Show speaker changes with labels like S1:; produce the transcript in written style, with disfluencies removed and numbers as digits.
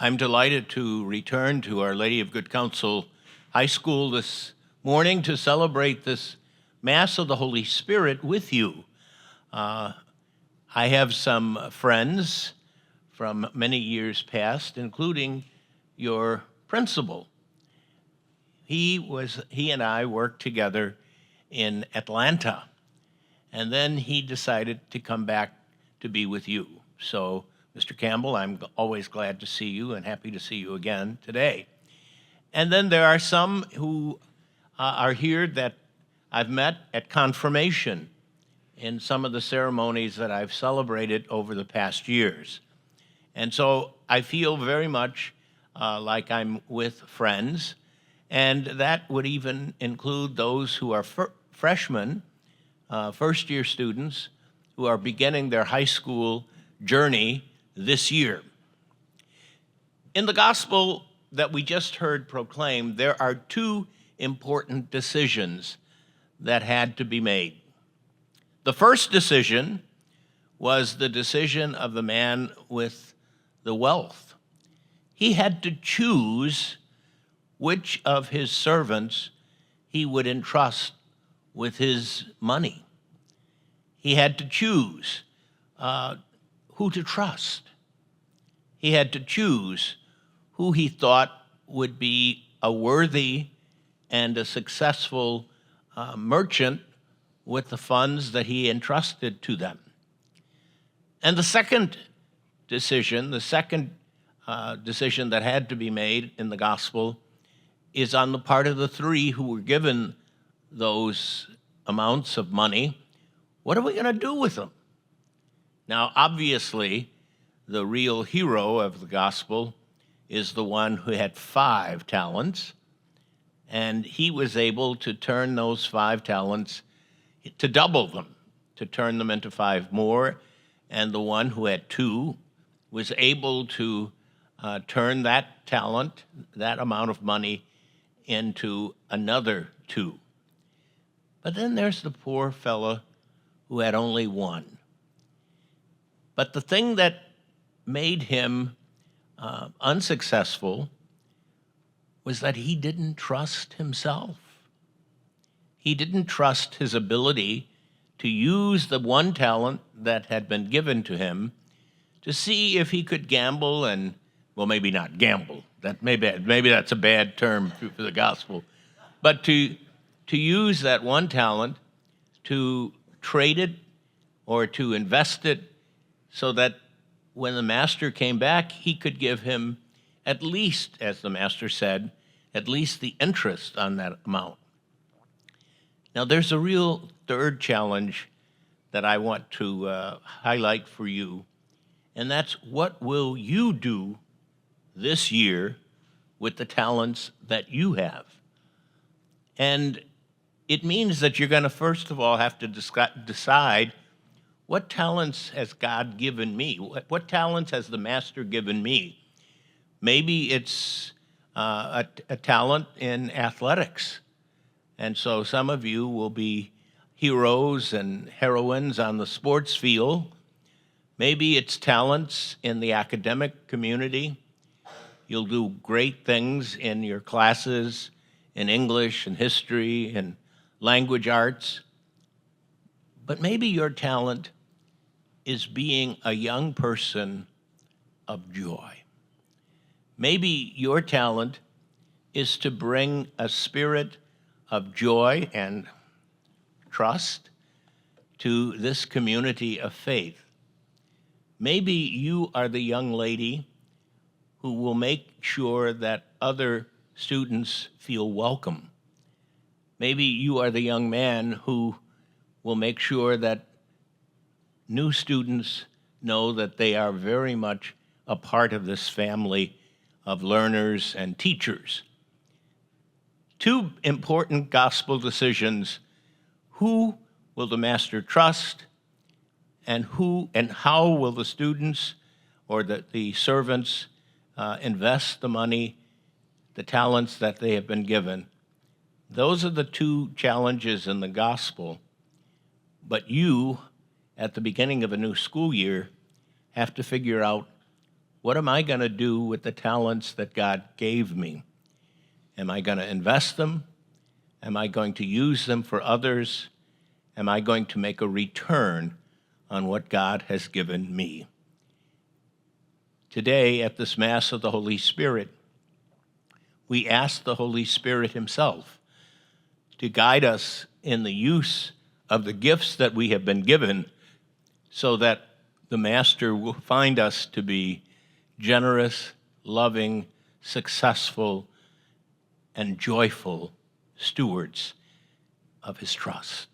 S1: I'm delighted to return to Our Lady of Good Counsel High School this morning to celebrate this Mass of the Holy Spirit with you. I have some friends from many years past, including your principal. He and I worked together in Atlanta, and then he decided to come back to be with you. So, Mr. Campbell, I'm always glad to see you and happy to see you again today. And then there are some who are here that I've met at confirmation in some of the ceremonies that I've celebrated over the past years. And so I feel very much like I'm with friends, and that would even include those who are freshmen, first-year students, who are beginning their high school journey this year. In the gospel that we just heard proclaimed, there are two important decisions that had to be made. The first decision was the decision of the man with the wealth. He had to choose which of his servants he would entrust with his money. He had to choose who to trust. He had to choose who he thought would be a worthy and a successful merchant with the funds that he entrusted to them. And the second decision that had to be made in the gospel is on the part of the three who were given those amounts of money. What are we going to do with them? Now, obviously, the real hero of the gospel is the one who had 5 talents, and he was able to turn those 5 talents, to double them, to turn them into 5 more, and the one who had 2 was able to turn that talent, that amount of money, into another 2. But then there's the poor fellow who had only 1. But the thing that made him unsuccessful was that he didn't trust himself. He didn't trust his ability to use the 1 talent that had been given to him to see if he could gamble and, well, maybe not gamble. Maybe that's a bad term for the gospel. But to use that 1 talent to trade it or to invest it so that when the master came back, he could give him at least, as the master said, at least the interest on that amount. Now, there's a real third challenge that I want to highlight for you, and that's what will you do this year with the talents that you have? And it means that you're going to, first of all, have to decide, what talents has God given me? What talents has the Master given me? Maybe it's a talent in athletics. And so some of you will be heroes and heroines on the sports field. Maybe it's talents in the academic community. You'll do great things in your classes in English and history and language arts. But maybe your talent is being a young person of joy. Maybe your talent is to bring a spirit of joy and trust to this community of faith. Maybe you are the young lady who will make sure that other students feel welcome. Maybe you are the young man who will make sure that new students know that they are very much a part of this family of learners and teachers. 2 important gospel decisions: who will the master trust, and how will the students or the servants invest the money, the talents that they have been given. Those are the 2 challenges in the gospel. But you, at the beginning of a new school year, have to figure out what am I going to do with the talents that God gave me? Am I going to invest them? Am I going to use them for others? Am I going to make a return on what God has given me? Today, at this Mass of the Holy Spirit, we ask the Holy Spirit himself to guide us in the use of the gifts that we have been given so that the Master will find us to be generous, loving, successful, and joyful stewards of his trust.